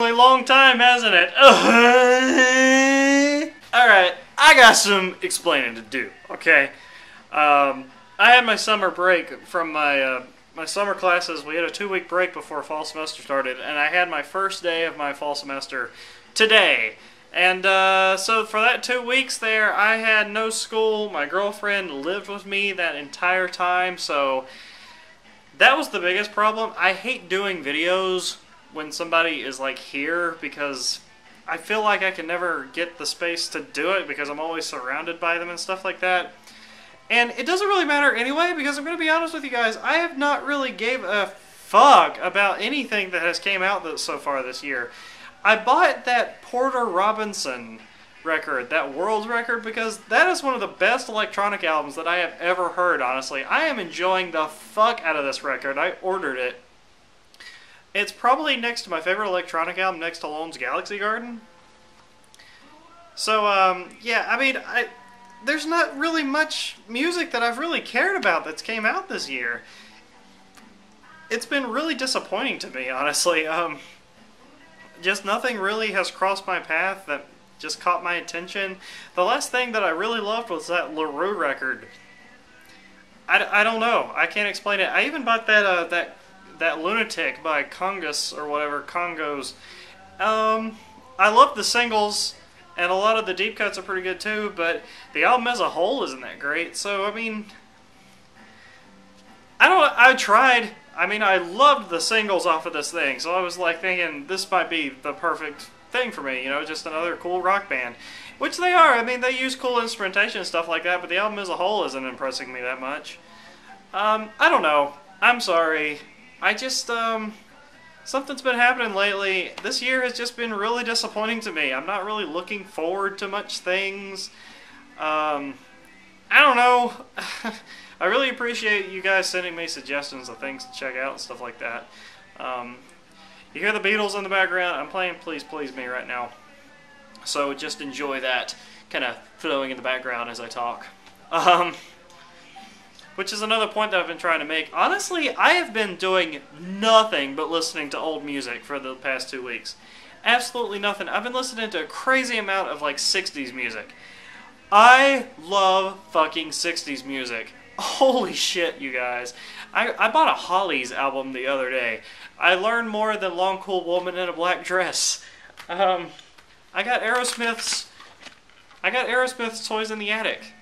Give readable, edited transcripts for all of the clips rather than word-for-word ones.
Really long time, hasn't it? Alright, I got some explaining to do, okay? I had my summer break from my summer classes. We had a 2-week break before fall semester started, and I had my first day of my fall semester today. And so for that 2 weeks there, I had no school. My girlfriend lived with me that entire time, so that was the biggest problem. I hate doing videos when somebody is like here because I feel like I can never get the space to do it because I'm always surrounded by them and stuff like that. And it doesn't really matter anyway, because I'm going to be honest with you guys, I have not really gave a fuck about anything that has came out so far this year. I bought that Porter Robinson record, that world record, because that is one of the best electronic albums that I have ever heard, honestly. I am enjoying the fuck out of this record. I ordered it. It's probably next to my favorite electronic album, next to Lone's Galaxy Garden. So, yeah, I mean, there's not really much music that I've really cared about that's came out this year. It's been really disappointing to me, honestly. Just nothing really has crossed my path that just caught my attention. The last thing that I really loved was that LaRue record. I don't know. I can't explain it. I even bought that Lunatic by Congus, or whatever, Congos. I love the singles, and a lot of the deep cuts are pretty good too, but the album as a whole isn't that great. So, I mean, I tried. I mean, I loved the singles off of this thing, so I was like thinking this might be the perfect thing for me, you know, just another cool rock band. Which they are. I mean, they use cool instrumentation and stuff like that, but the album as a whole isn't impressing me that much. I don't know. I'm sorry. I just, something's been happening lately. This year has just been really disappointing to me. I'm not really looking forward to much things. I don't know. I really appreciate you guys sending me suggestions of things to check out and stuff like that. You hear the Beatles in the background. I'm playing Please Please Me right now. So just enjoy that kind of flowing in the background as I talk. Which is another point that I've been trying to make. Honestly, I have been doing nothing but listening to old music for the past 2 weeks. Absolutely nothing. I've been listening to a crazy amount of like 60s music. I love fucking 60s music. Holy shit, you guys. I bought a Hollies album the other day. I learned more than Long Cool Woman in a Black Dress. I got Aerosmith's Toys in the Attic.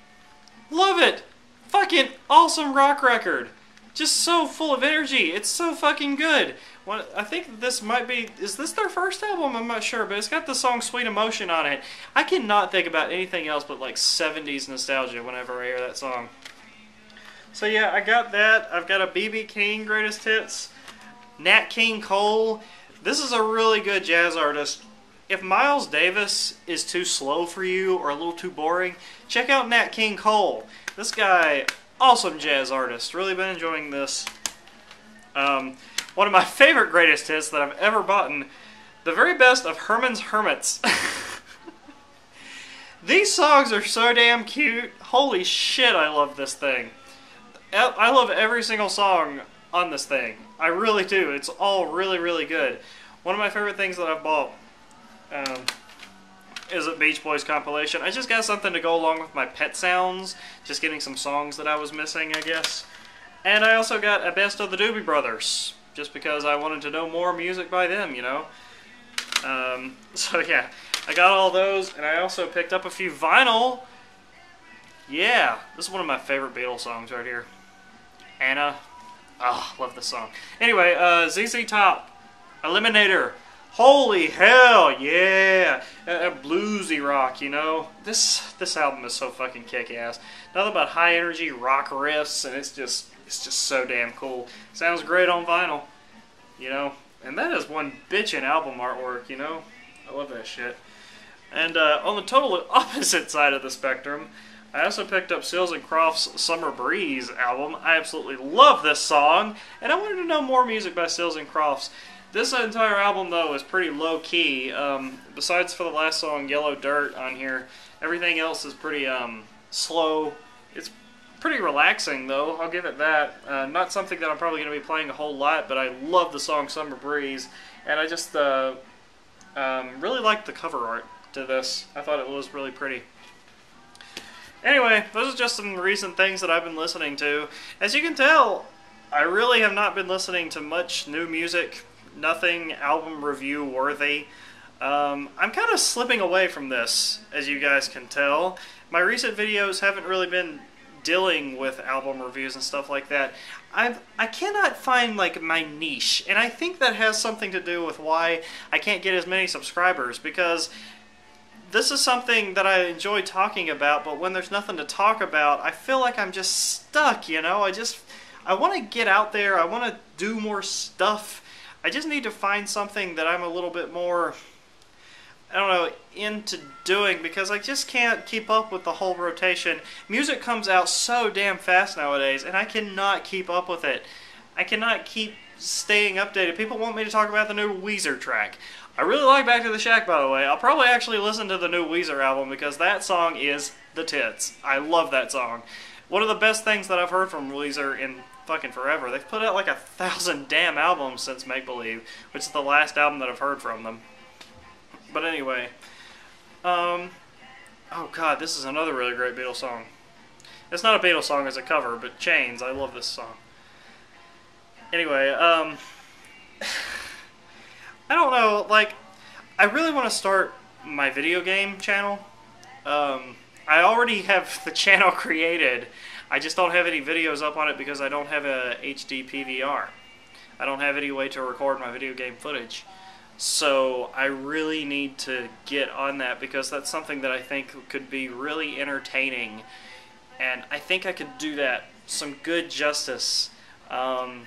Love it! Fucking awesome rock record. Just so full of energy. It's so fucking good. I think this might be... Is this their first album? I'm not sure, but it's got the song Sweet Emotion on it. I cannot think about anything else but like 70s nostalgia whenever I hear that song. So yeah, I got that. I've got a B.B. King Greatest Hits. Nat King Cole. This is a really good jazz artist. If Miles Davis is too slow for you or a little too boring, check out Nat King Cole. This guy, awesome jazz artist. Really been enjoying this. One of my favorite greatest hits that I've ever bought, the very best of Herman's Hermits. These songs are so damn cute. Holy shit, I love this thing. I love every single song on this thing. I really do. It's all really, really good. One of my favorite things that I've bought is a Beach Boys compilation. I just got something to go along with my pet sounds. Just getting some songs that I was missing, I guess. And I also got a Best of the Doobie Brothers, just because I wanted to know more music by them, you know. So yeah, I got all those, and I also picked up a few vinyl. Yeah, this is one of my favorite Beatles songs right here. Anna. Oh, love this song. Anyway, ZZ Top, Eliminator. Holy hell, yeah! A bluesy rock, you know? This album is so fucking kick-ass. Nothing but high-energy rock riffs, and it's just so damn cool. Sounds great on vinyl, you know? And that is one bitchin' album artwork, you know? I love that shit. And on the total opposite side of the spectrum, I also picked up Seals and Crofts' Summer Breeze album. I absolutely love this song, and I wanted to know more music by Seals and Crofts. This entire album, though, is pretty low-key. Besides for the last song, Yellow Dirt, on here, everything else is pretty slow. It's pretty relaxing, though. I'll give it that. Not something that I'm probably going to be playing a whole lot, but I love the song Summer Breeze. And I just Really liked the cover art to this. I thought it was really pretty. Anyway, those are just some recent things that I've been listening to. As you can tell, I really have not been listening to much new music. Nothing album review worthy. I'm kind of slipping away from this, as you guys can tell. My recent videos haven't really been dealing with album reviews and stuff like that. I cannot find like my niche, and I think that has something to do with why I can't get as many subscribers, because this is something that I enjoy talking about, but when there's nothing to talk about, I feel like I'm just stuck, you know? I want to get out there, I want to do more stuff. I just need to find something that I'm a little bit more, I don't know, into doing, because I just can't keep up with the whole rotation. Music comes out so damn fast nowadays, and I cannot keep up with it. I cannot keep staying updated. People want me to talk about the new Weezer track. I really like Back to the Shack, by the way. I'll probably actually listen to the new Weezer album, because that song is the tits. I love that song. One of the best things that I've heard from Weezer in fucking forever. They've put out like 1,000 damn albums since Make Believe, which is the last album that I've heard from them. But anyway, oh god, this is another really great Beatles song. It's not a Beatles song, it's a cover, but Chains, I love this song. Anyway, I don't know, like, I really want to start my video game channel. I already have the channel created. I just don't have any videos up on it because I don't have a HD PVR. I don't have any way to record my video game footage. So I really need to get on that, because that's something that I think could be really entertaining. And I think I could do that some good justice. I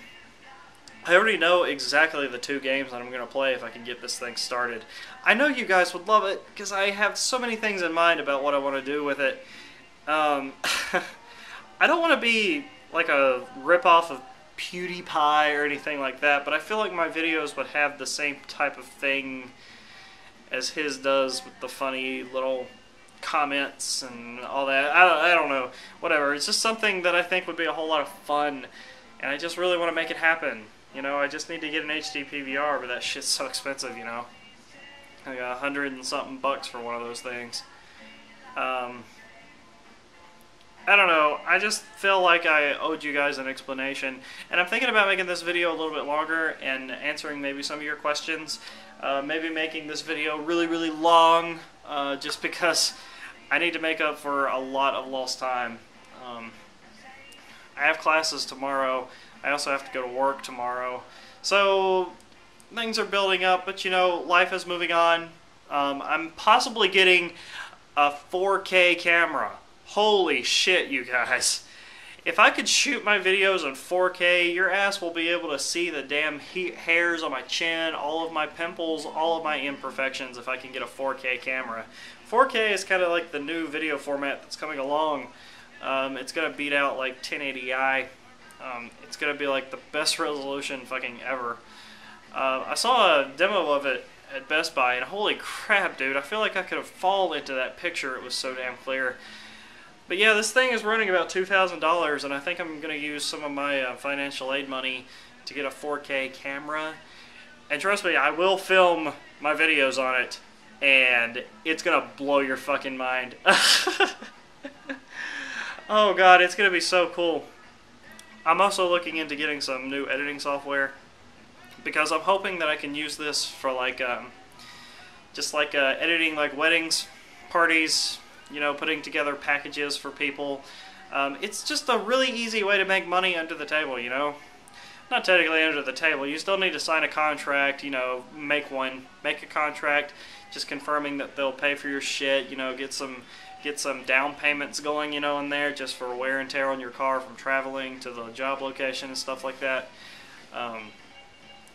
already know exactly the 2 games that I'm going to play if I can get this thing started. I know you guys would love it, because I have so many things in mind about what I want to do with it. I don't want to be like a rip-off of PewDiePie or anything like that, but I feel like my videos would have the same type of thing as his does, with the funny little comments and all that. I don't know. Whatever. It's just something that I think would be a whole lot of fun, and I just really want to make it happen. You know, I just need to get an HD PVR, but that shit's so expensive, you know. Like $100 and something bucks for one of those things. I don't know, I just feel like I owed you guys an explanation, and I'm thinking about making this video a little bit longer and answering maybe some of your questions. Maybe making this video really, really long, just because I need to make up for a lot of lost time. I have classes tomorrow. I also have to go to work tomorrow. So things are building up, but you know, life is moving on. I'm possibly getting a 4K camera. Holy shit, you guys. If I could shoot my videos in 4K, your ass will be able to see the damn hairs on my chin, all of my pimples, all of my imperfections if I can get a 4K camera. 4K is kind of like the new video format that's coming along. It's going to beat out like 1080i. It's going to be like the best resolution fucking ever. I saw a demo of it at Best Buy, and holy crap, dude, I feel like I could have fallen into that picture. It was so damn clear. But yeah, this thing is running about $2,000, and I think I'm going to use some of my financial aid money to get a 4K camera. And trust me, I will film my videos on it, and it's going to blow your fucking mind. Oh god, it's going to be so cool. I'm also looking into getting some new editing software, because I'm hoping that I can use this for like, just like editing like weddings, parties, you know, putting together packages for people. It's just a really easy way to make money under the table, you know. Not technically under the table. You still need to sign a contract, you know, make a contract, just confirming that they'll pay for your shit, you know, get some down payments going, you know, in there, just for wear and tear on your car from traveling to the job location and stuff like that.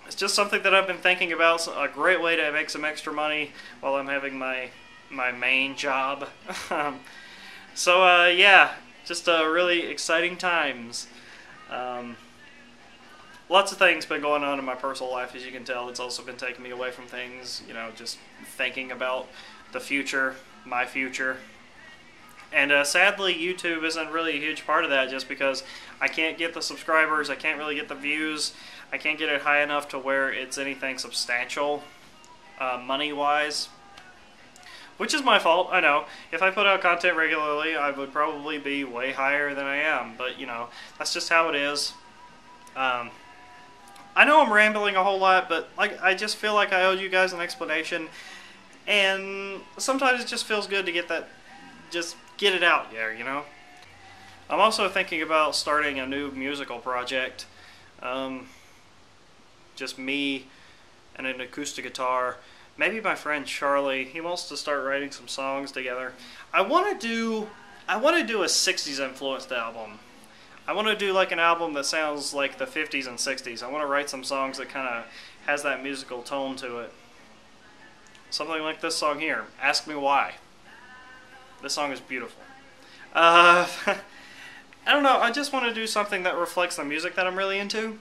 It's just something that I've been thinking about, a great way to make some extra money while I'm having my main job. So yeah, just really exciting times. Lots of things been going on in my personal life, as you can tell. It's also been taking me away from things, you know, just thinking about the future, my future. And sadly, YouTube isn't really a huge part of that, just because I can't get the subscribers, I can't really get the views, I can't get it high enough to where it's anything substantial. money-wise. Which is my fault, I know. If I put out content regularly, I would probably be way higher than I am. But, you know, that's just how it is. I know I'm rambling a whole lot, but like I just feel like I owe you guys an explanation. And sometimes it just feels good to get that, just get it out there, you know? I'm also thinking about starting a new musical project. Just me and an acoustic guitar. Maybe my friend Charlie, he wants to start writing some songs together. I want to do a 60s influenced album. I want to do like an album that sounds like the 50s and 60s. I want to write some songs that kind of has that musical tone to it. Something like this song here, Ask Me Why. This song is beautiful. I don't know, I just want to do something that reflects the music that I'm really into.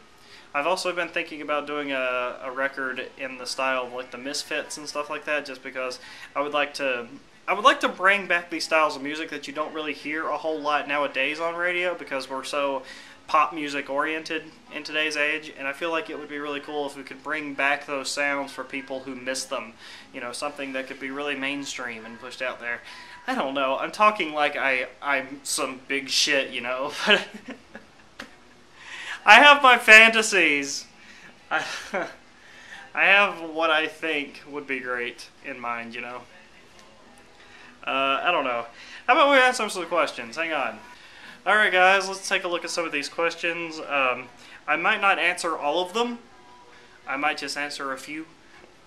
I've also been thinking about doing a record in the style of like the Misfits and stuff like that, just because I would like to bring back these styles of music that you don't really hear a whole lot nowadays on radio, because we're so pop music oriented in today's age, and I feel like it would be really cool if we could bring back those sounds for people who miss them. You know, something that could be really mainstream and pushed out there. I don't know, I'm talking like I'm some big shit, you know, but I have my fantasies. I have what I think would be great in mind, you know. I don't know. How about we answer some questions? Hang on. Alright guys, let's take a look at some of these questions. I might not answer all of them. I might just answer a few.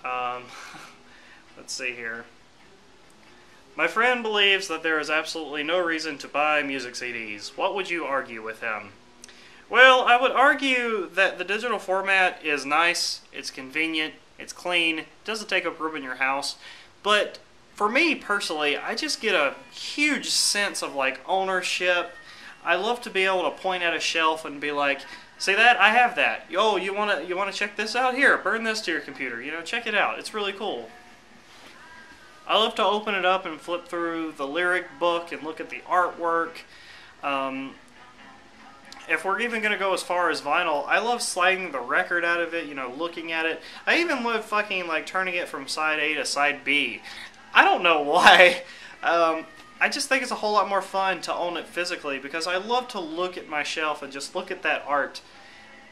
Let's see here. My friend believes that there is absolutely no reason to buy music CDs. What would you argue with him? Well, I would argue that the digital format is nice, it's convenient, it's clean, it doesn't take up room in your house, but for me personally, I just get a huge sense of like ownership. I love to be able to point at a shelf and be like, see that? I have that. Yo, you wanna check this out? Here, burn this to your computer. You know, check it out. It's really cool. I love to open it up and flip through the lyric book and look at the artwork. If we're even going to go as far as vinyl, I love sliding the record out of it, you know, looking at it. I even love fucking, like, turning it from side A to side B. I don't know why. I just think it's a whole lot more fun to own it physically, because I love to look at my shelf and just look at that art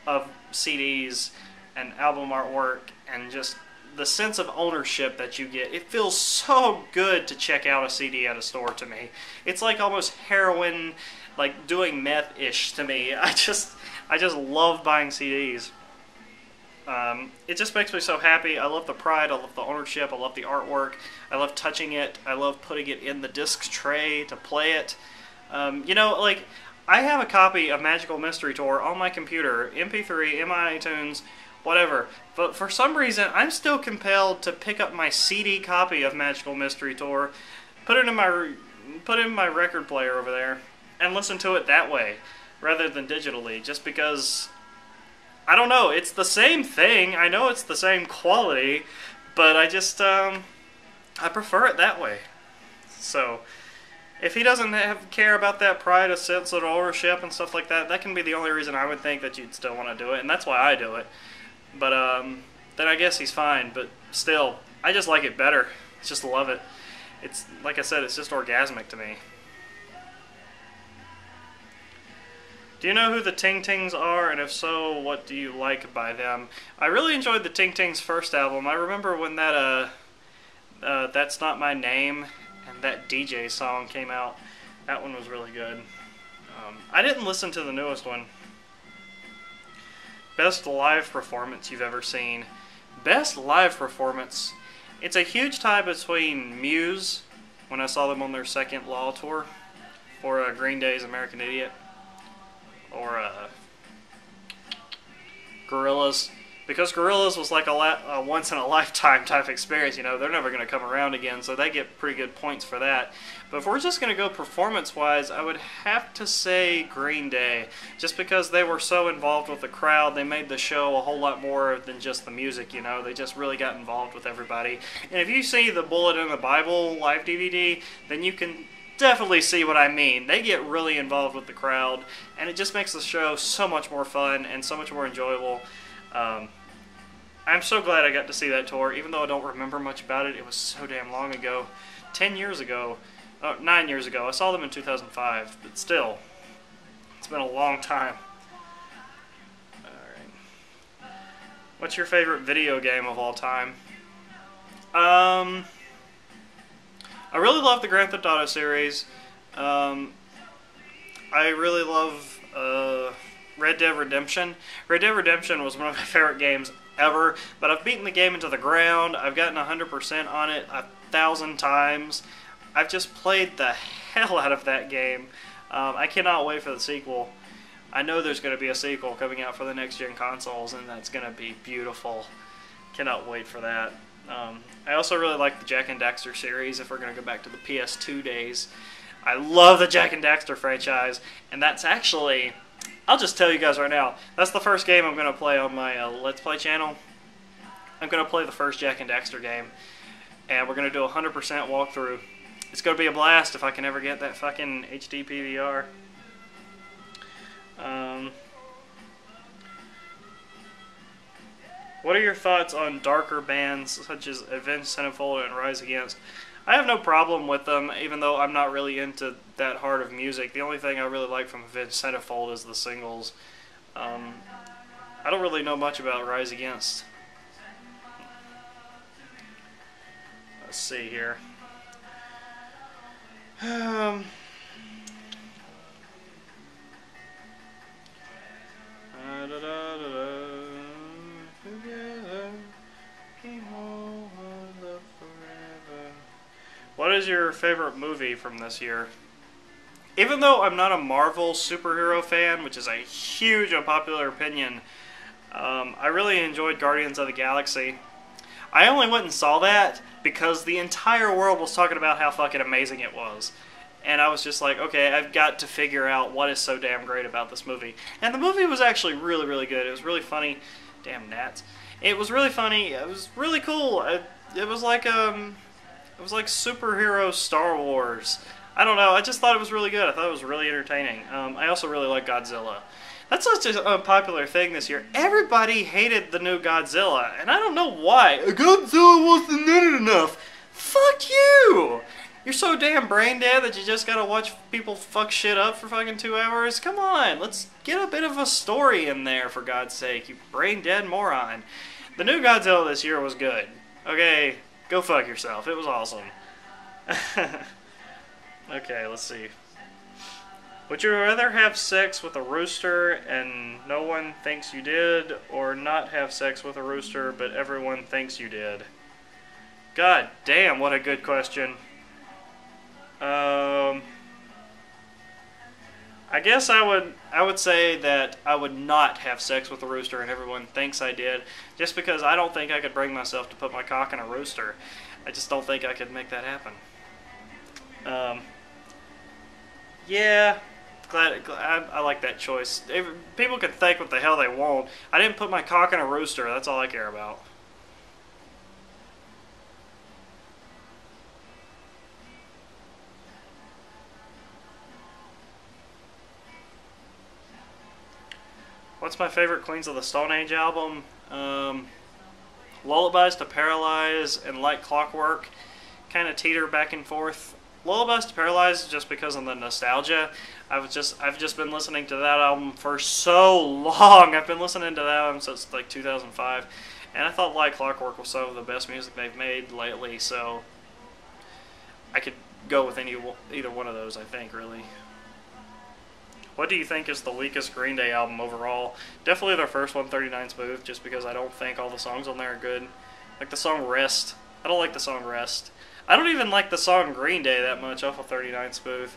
of CDs and album artwork and just the sense of ownership that you get. It feels so good to check out a CD at a store to me. It's like almost heroin, like doing meth-ish to me. I just love buying CDs. It just makes me so happy. I love the pride, I love the ownership, I love the artwork, I love touching it, I love putting it in the disc tray to play it. You know, like, I have a copy of Magical Mystery Tour on my computer, MP3, in my iTunes, whatever. But for some reason, I'm still compelled to pick up my CD copy of Magical Mystery Tour, put it in my record player over there, and listen to it that way, rather than digitally, just because, I don't know, it's the same thing. I know it's the same quality, but I just, I prefer it that way. So, if he doesn't care about that pride, a sense of ownership and stuff like that, that can be the only reason I would think that you'd still want to do it, and that's why I do it. But, then I guess he's fine, but still, I just like it better. I just love it. It's, like I said, it's just orgasmic to me. Do you know who the Ting Tings are, and if so, what do you like by them? I really enjoyed the Ting Tings' first album. I remember when that, That's Not My Name and that DJ song came out. That one was really good. I didn't listen to the newest one. Best live performance you've ever seen. Best live performance. It's a huge tie between Muse, when I saw them on their second Law tour, or Green Day's American Idiot, or Gorillaz. Because Gorillaz was like a once-in-a-lifetime type experience, you know, they're never going to come around again, so they get pretty good points for that. But if we're just going to go performance-wise, I would have to say Green Day. Just because they were so involved with the crowd, they made the show a whole lot more than just the music, you know. They just really got involved with everybody. And if you see the Bullet in the Bible live DVD, then you can definitely see what I mean. They get really involved with the crowd, and it just makes the show so much more fun and so much more enjoyable. I'm so glad I got to see that tour, even though I don't remember much about it. It was so damn long ago. 10 years ago. 9 years ago. I saw them in 2005, but still, it's been a long time. Alright. What's your favorite video game of all time? I really love the Grand Theft Auto series. I really love Red Dead Redemption. Red Dead Redemption was one of my favorite games ever, but I've beaten the game into the ground. I've gotten 100% on it 1,000 times. I've just played the hell out of that game. I cannot wait for the sequel. I know there's going to be a sequel coming out for the next-gen consoles, and that's going to be beautiful. Cannot wait for that. I also really like the Jak and Daxter series, if we're going to go back to the PS2 days. I love the Jak and Daxter franchise, and that's actually... I'll just tell you guys right now, that's the first game I'm going to play on my Let's Play channel. I'm going to play the first Jak and Daxter game, and we're going to do a 100% walkthrough. It's going to be a blast if I can ever get that fucking HD PVR. What are your thoughts on darker bands such as Avenged Sevenfold and Rise Against? I have no problem with them, even though I'm not really into that hard of music. The only thing I really like from Avenged Sevenfold is the singles. I don't really know much about Rise Against. Let's see here. What is your favorite movie from this year? Even though I'm not a Marvel superhero fan, which is a huge unpopular opinion, I really enjoyed Guardians of the Galaxy. I only went and saw that because the entire world was talking about how fucking amazing it was. And I was just like, okay, I've got to figure out what is so damn great about this movie. And the movie was actually really, really good. It was really funny. Damn gnats. It was really funny. It was really cool. It was like superhero Star Wars. I don't know. I just thought it was really good. I thought it was really entertaining. I also really like Godzilla. That's such a popular thing this year. Everybody hated the new Godzilla, and I don't know why. Godzilla wasn't in it enough. Fuck you! You're so damn brain dead that you just gotta watch people fuck shit up for fucking 2 hours? Come on, let's get a bit of a story in there, for God's sake, you brain dead moron. The new Godzilla this year was good. Okay, go fuck yourself. It was awesome. Okay, let's see. Would you rather have sex with a rooster and no one thinks you did, or not have sex with a rooster but everyone thinks you did? God damn, what a good question. I guess I would say that I would not have sex with a rooster and everyone thinks I did, just because I don't think I could bring myself to put my cock in a rooster. I just don't think I could make that happen. Yeah, I like that choice. People can think what the hell they want. I didn't put my cock in a rooster. That's all I care about. What's my favorite Queens of the Stone Age album? Lullabies to Paralyze and Like Clockwork. Kind of teeter back and forth. Lullabies to Paralyze just because of the nostalgia. I've just been listening to that album for so long. I've been listening to that album since like 2005, and I thought Like Clockwork was some of the best music they've made lately. So I could go with either one of those. I think really. What do you think is the weakest Green Day album overall? Definitely their first one, 39 Smooth, just because I don't think all the songs on there are good. Like the song Rest. I don't like the song Rest. I don't even like the song Green Day that much off of 39 Smooth.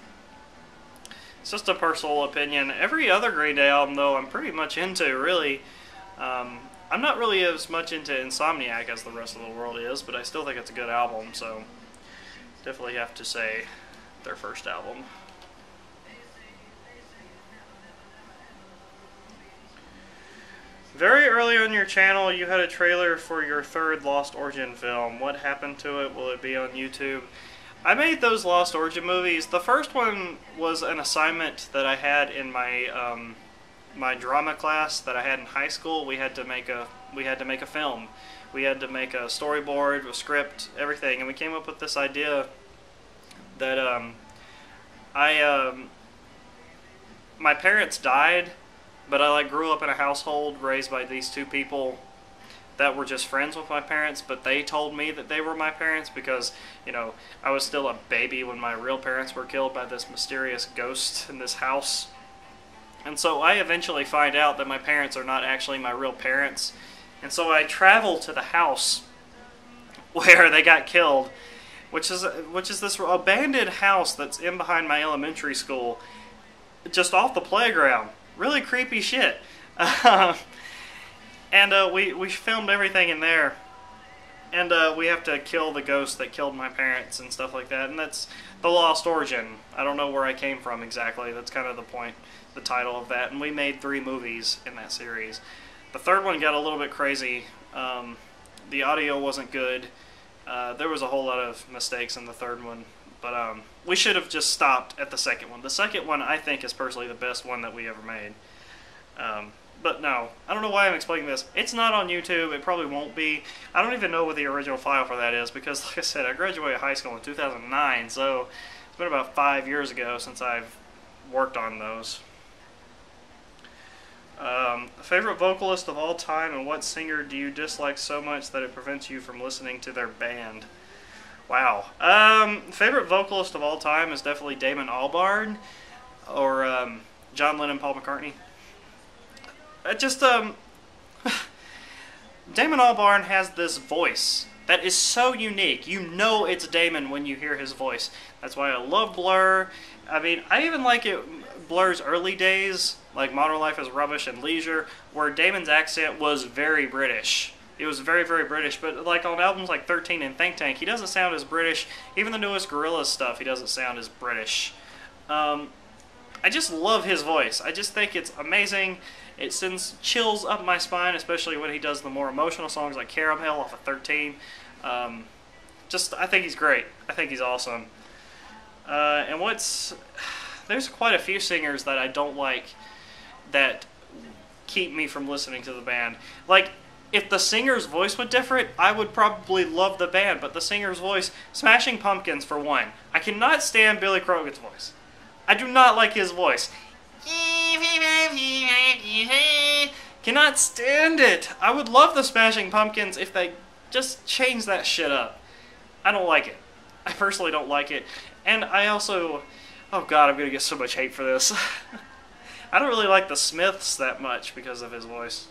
It's just a personal opinion. Every other Green Day album, though, I'm pretty much into, really. I'm not really as much into Insomniac as the rest of the world is, but I still think it's a good album, so definitely have to say their first album. Very early on your channel, you had a trailer for your third Lost Origin film. What happened to it? Will it be on YouTube? I made those Lost Origin movies. The first one was an assignment that I had in my my drama class that I had in high school. We had to make a we had to make a film. We had to make a storyboard, a script, everything, and we came up with this idea that my parents died, but I like grew up in a household raised by these two people that were just friends with my parents, but they told me that they were my parents because, you know, I was still a baby when my real parents were killed by this mysterious ghost in this house. And so I eventually find out that my parents are not actually my real parents. And so I travel to the house where they got killed, which is this abandoned house that's in behind my elementary school, just off the playground. Really creepy shit. And we filmed everything in there. And we have to kill the ghost that killed my parents and stuff like that. And that's The Lost Origin. I don't know where I came from exactly. That's kind of the point, the title of that. And we made 3 movies in that series. The third one got a little bit crazy. The audio wasn't good. There was a whole lot of mistakes in the third one. But we should have just stopped at the second one. The second one, I think, is personally the best one that we ever made. But no, I don't know why I'm explaining this. It's not on YouTube. It probably won't be. I don't even know what the original file for that is because, like I said, I graduated high school in 2009, so it's been about 5 years ago since I've worked on those. Favorite vocalist of all time, and what singer do you dislike so much that it prevents you from listening to their band? Wow. Favorite vocalist of all time is definitely Damon Albarn or John Lennon, Paul McCartney. Damon Albarn has this voice that is so unique. You know it's Damon when you hear his voice. That's why I love Blur. I mean, I even like Blur's early days, like Modern Life is Rubbish and Leisure, where Damon's accent was very British. It was very, very British, but like on albums like 13 and Think Tank, he doesn't sound as British. Even the newest Gorillaz stuff, he doesn't sound as British. I just love his voice. I just think it's amazing. It sends chills up my spine, especially when he does the more emotional songs like Caramel off of 13. I think he's great. I think he's awesome. There's quite a few singers that I don't like that keep me from listening to the band. Like, if the singer's voice was different, I would probably love the band, but the singer's voice, Smashing Pumpkins for one. I cannot stand Billy Corgan's voice. I do not like his voice. Cannot stand it. I would love the Smashing Pumpkins if they just change that shit up. I don't like it. I personally don't like it. And I also... Oh god, I'm going to get so much hate for this. I don't really like the Smiths that much because of his voice.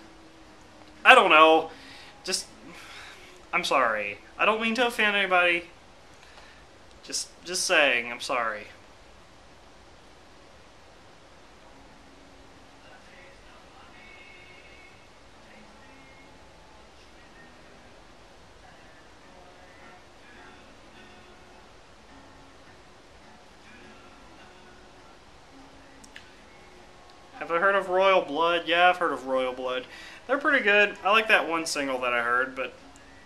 I don't know. I'm sorry. I don't mean to offend anybody. Just saying, I'm sorry. Have I heard of Royal Blood? Yeah, I've heard of Royal Blood. They're pretty good. I like that one single that I heard, but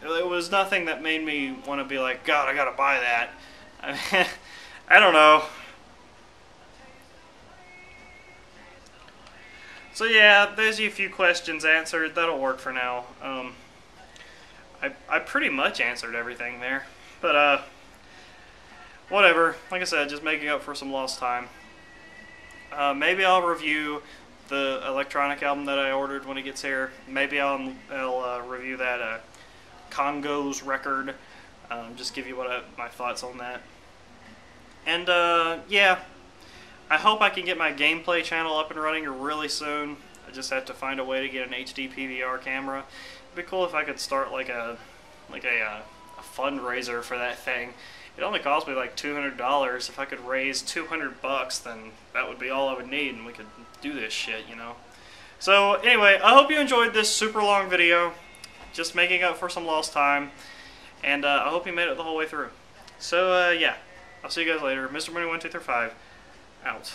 it was nothing that made me want to be like, God, I gotta buy that. I mean, I don't know. So yeah, there's a few questions answered. That'll work for now. I pretty much answered everything there. But, whatever. Like I said, just making up for some lost time. Maybe I'll review the electronic album that I ordered when it gets here. Maybe I'll review that Congo's record. Just give you my thoughts on that. And yeah, I hope I can get my gameplay channel up and running really soon. I just have to find a way to get an HD PVR camera. It'd be cool if I could start like a fundraiser for that thing. It only cost me like $200. If I could raise $200, then that would be all I would need, and we could do this shit, you know. So anyway, I hope you enjoyed this super long video, just making up for some lost time, and I hope you made it the whole way through. So yeah, I'll see you guys later. Mr. Money 1 2 3 5 out.